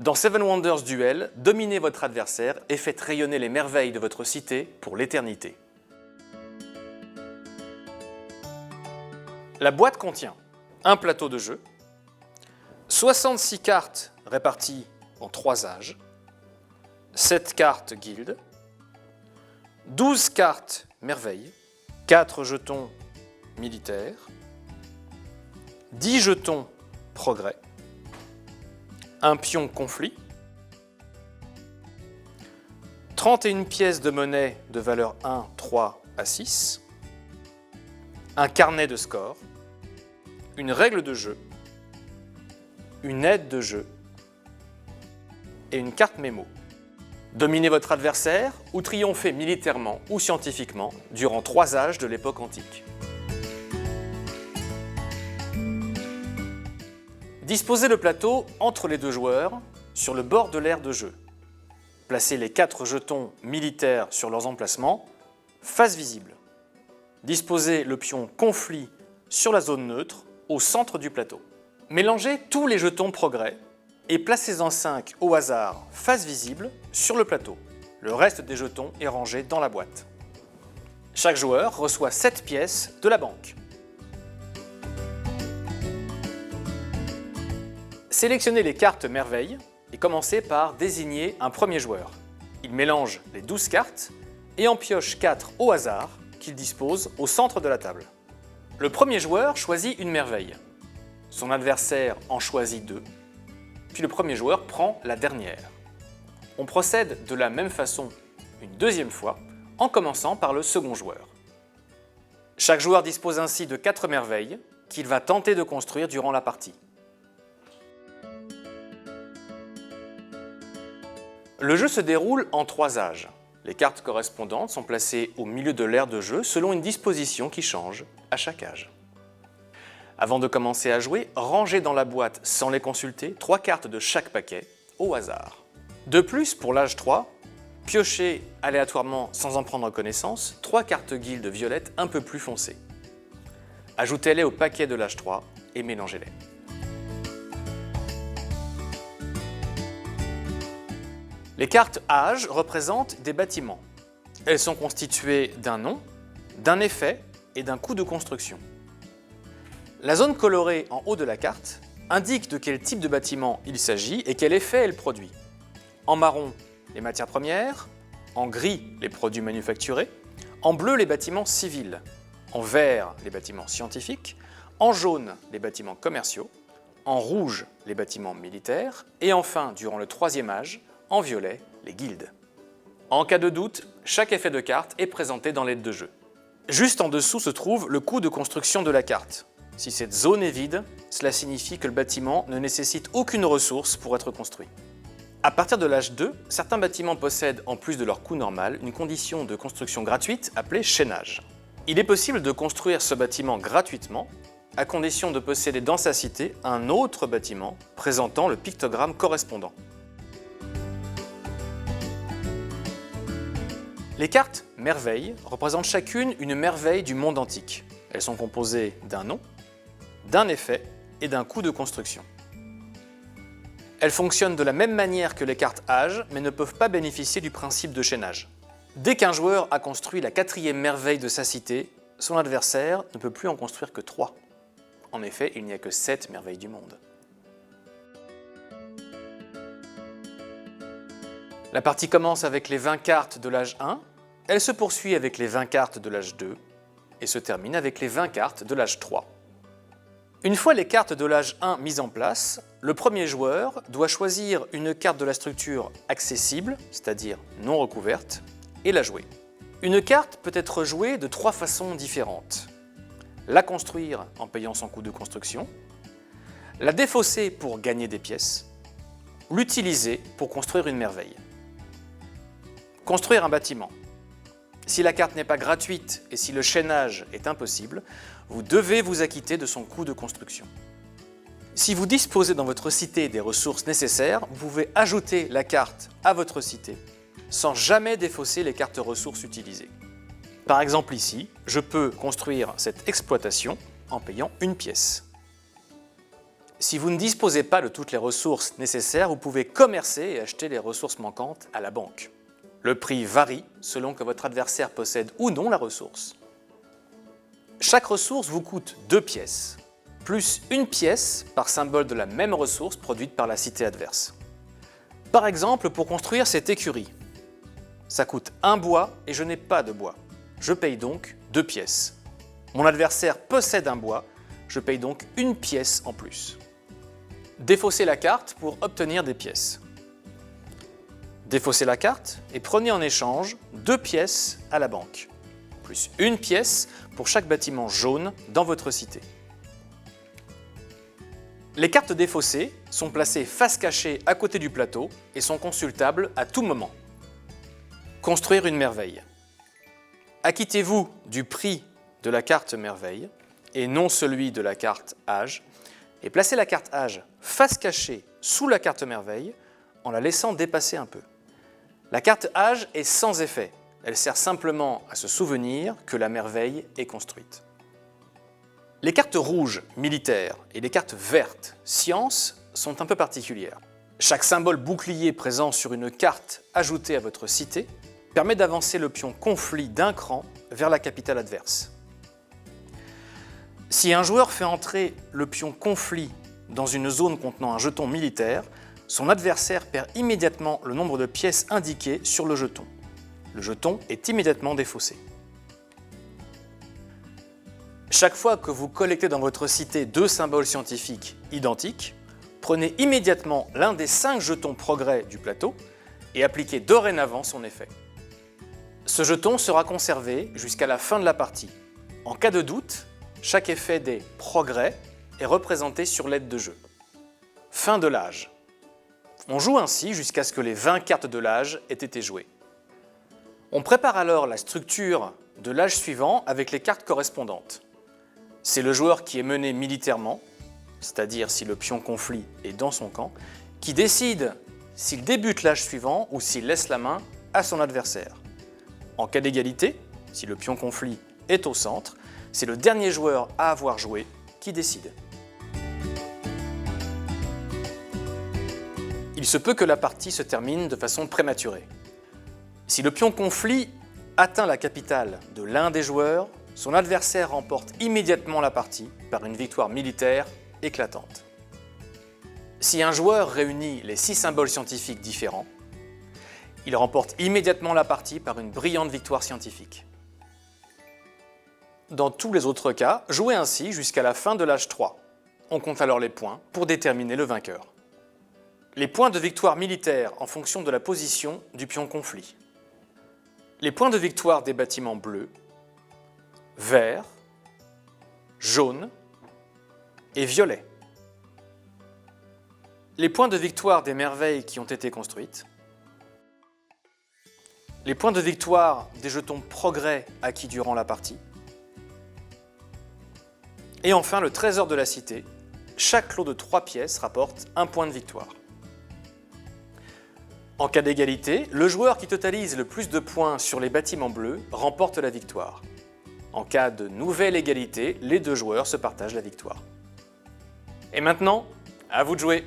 Dans Seven Wonders Duel, dominez votre adversaire et faites rayonner les merveilles de votre cité pour l'éternité. La boîte contient un plateau de jeu, 66 cartes réparties en 3 âges, 7 cartes guildes, 12 cartes merveilles, 4 jetons militaires, 10 jetons progrès, un pion conflit, 31 pièces de monnaie de valeur 1, 3 à 6, un carnet de score, une règle de jeu, une aide de jeu et une carte mémo. Dominez votre adversaire ou triomphez militairement ou scientifiquement durant 3 âges de l'époque antique. Disposez le plateau entre les 2 joueurs sur le bord de l'aire de jeu. Placez les 4 jetons militaires sur leurs emplacements, face visible. Disposez le pion conflit sur la zone neutre au centre du plateau. Mélangez tous les jetons progrès et placez-en 5 au hasard, face visible, sur le plateau. Le reste des jetons est rangé dans la boîte. Chaque joueur reçoit 7 pièces de la banque. Sélectionnez les cartes merveilles et commencez par désigner un premier joueur. Il mélange les 12 cartes et en pioche 4 au hasard qu'il dispose au centre de la table. Le premier joueur choisit une merveille. Son adversaire en choisit 2. Puis le premier joueur prend la dernière. On procède de la même façon une deuxième fois en commençant par le second joueur. Chaque joueur dispose ainsi de 4 merveilles qu'il va tenter de construire durant la partie. Le jeu se déroule en 3 âges. Les cartes correspondantes sont placées au milieu de l'aire de jeu selon une disposition qui change à chaque âge. Avant de commencer à jouer, rangez dans la boîte sans les consulter 3 cartes de chaque paquet au hasard. De plus, pour l'âge 3, piochez aléatoirement sans en prendre connaissance 3 cartes guildes violettes un peu plus foncées. Ajoutez-les au paquet de l'âge 3 et mélangez-les. Les cartes âge représentent des bâtiments. Elles sont constituées d'un nom, d'un effet et d'un coût de construction. La zone colorée en haut de la carte indique de quel type de bâtiment il s'agit et quel effet elle produit. En marron, les matières premières, en gris, les produits manufacturés, en bleu, les bâtiments civils, en vert, les bâtiments scientifiques, en jaune, les bâtiments commerciaux, en rouge, les bâtiments militaires et enfin, durant le 3e âge, en violet, les guildes. En cas de doute, chaque effet de carte est présenté dans l'aide de jeu. Juste en dessous se trouve le coût de construction de la carte. Si cette zone est vide, cela signifie que le bâtiment ne nécessite aucune ressource pour être construit. À partir de l'âge 2, certains bâtiments possèdent, en plus de leur coût normal, une condition de construction gratuite appelée chaînage. Il est possible de construire ce bâtiment gratuitement, à condition de posséder dans sa cité un autre bâtiment présentant le pictogramme correspondant. Les cartes merveilles représentent chacune une merveille du monde antique. Elles sont composées d'un nom, d'un effet et d'un coût de construction. Elles fonctionnent de la même manière que les cartes âge, mais ne peuvent pas bénéficier du principe de chaînage. Dès qu'un joueur a construit la 4e merveille de sa cité, son adversaire ne peut plus en construire que 3. En effet, il n'y a que 7 merveilles du monde. La partie commence avec les 20 cartes de l'âge 1, elle se poursuit avec les 20 cartes de l'âge 2 et se termine avec les 20 cartes de l'âge 3. Une fois les cartes de l'âge 1 mises en place, le premier joueur doit choisir une carte de la structure accessible, c'est-à-dire non recouverte, et la jouer. Une carte peut être jouée de 3 façons différentes. La construire en payant son coût de construction, la défausser pour gagner des pièces, l'utiliser pour construire une merveille. Construire un bâtiment. Si la carte n'est pas gratuite et si le chaînage est impossible, vous devez vous acquitter de son coût de construction. Si vous disposez dans votre cité des ressources nécessaires, vous pouvez ajouter la carte à votre cité sans jamais défausser les cartes ressources utilisées. Par exemple ici, je peux construire cette exploitation en payant une pièce. Si vous ne disposez pas de toutes les ressources nécessaires, vous pouvez commercer et acheter les ressources manquantes à la banque. Le prix varie selon que votre adversaire possède ou non la ressource. Chaque ressource vous coûte 2 pièces, plus une pièce par symbole de la même ressource produite par la cité adverse. Par exemple, pour construire cette écurie, ça coûte 1 bois et je n'ai pas de bois. Je paye donc 2 pièces. Mon adversaire possède un bois, je paye donc une pièce en plus. Défaussez la carte pour obtenir des pièces. Défaussez la carte et prenez en échange 2 pièces à la banque, plus une pièce pour chaque bâtiment jaune dans votre cité. Les cartes défaussées sont placées face cachée à côté du plateau et sont consultables à tout moment. Construire une merveille. Acquittez-vous du prix de la carte merveille et non celui de la carte âge, et placez la carte âge face cachée sous la carte merveille en la laissant dépasser un peu. La carte âge est sans effet, elle sert simplement à se souvenir que la merveille est construite. Les cartes rouges, militaires, et les cartes vertes, science, sont un peu particulières. Chaque symbole bouclier présent sur une carte ajoutée à votre cité permet d'avancer le pion conflit d'un cran vers la capitale adverse. Si un joueur fait entrer le pion conflit dans une zone contenant un jeton militaire, son adversaire perd immédiatement le nombre de pièces indiquées sur le jeton. Le jeton est immédiatement défaussé. Chaque fois que vous collectez dans votre cité 2 symboles scientifiques identiques, prenez immédiatement l'un des 5 jetons progrès du plateau et appliquez dorénavant son effet. Ce jeton sera conservé jusqu'à la fin de la partie. En cas de doute, chaque effet des progrès est représenté sur l'aide de jeu. Fin de l'âge. On joue ainsi jusqu'à ce que les 20 cartes de l'âge aient été jouées. On prépare alors la structure de l'âge suivant avec les cartes correspondantes. C'est le joueur qui est mené militairement, c'est-à-dire si le pion conflit est dans son camp, qui décide s'il débute l'âge suivant ou s'il laisse la main à son adversaire. En cas d'égalité, si le pion conflit est au centre, c'est le dernier joueur à avoir joué qui décide. Il se peut que la partie se termine de façon prématurée. Si le pion conflit atteint la capitale de l'un des joueurs, son adversaire remporte immédiatement la partie par une victoire militaire éclatante. Si un joueur réunit les 6 symboles scientifiques différents, il remporte immédiatement la partie par une brillante victoire scientifique. Dans tous les autres cas, jouez ainsi jusqu'à la fin de l'âge 3. On compte alors les points pour déterminer le vainqueur. Les points de victoire militaire en fonction de la position du pion conflit. Les points de victoire des bâtiments bleus, verts, jaunes et violets. Les points de victoire des merveilles qui ont été construites. Les points de victoire des jetons progrès acquis durant la partie. Et enfin, le trésor de la cité. Chaque lot de 3 pièces rapporte 1 point de victoire. En cas d'égalité, le joueur qui totalise le plus de points sur les bâtiments bleus remporte la victoire. En cas de nouvelle égalité, les 2 joueurs se partagent la victoire. Et maintenant, à vous de jouer!